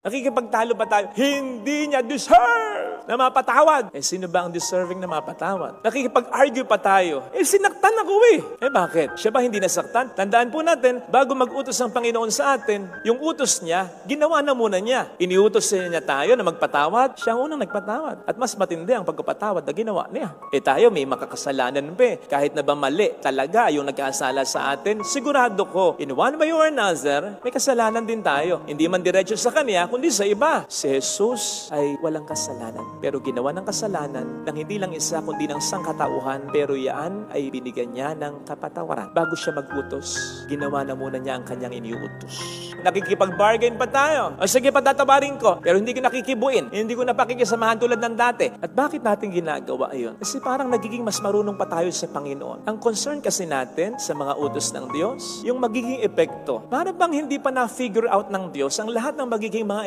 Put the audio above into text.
Nakikipagtalo pa tayo, hindi niya deserve na mapatawad. Sino ba ang deserving na mapatawad? Nakikipag-argue pa tayo, sinaktan ako bakit? Siya ba hindi nasaktan? Tandaan po natin, bago mag-utos ang Panginoon sa atin, yung utos niya, ginawa na muna niya. Iniutos niya tayo na magpatawad, siya ang unang nagpatawad. At mas matindi ang pagpapatawad na ginawa niya. Tayo may makakasalanan pa. Kahit na ba mali talaga yung nagkasala sa atin, sigurado ko, in one way or another, may kasalanan din tayo. Hindi man diretso sa kanya, kundi sa iba. Si Jesus ay walang kasalanan, pero ginawa ng kasalanan ng hindi lang isa, kundi ng sangkatauhan, pero yan ay binigyan niya ng kapatawaran. Bago siya mag-utos, ginawa na muna niya ang kanyang iniutos. Nakikipag-bargain pa tayo. Sige, patatabarin ko, pero hindi ko nakikibuin. Hindi ko na pakikisamahan tulad ng dati. At bakit natin ginagawa yun? Kasi parang nagiging mas marunong pa tayo sa Panginoon. Ang concern kasi natin sa mga utos ng Diyos, yung magiging epekto. Para bang hindi pa na-figure out ng Diyos ang lahat ng magiging mga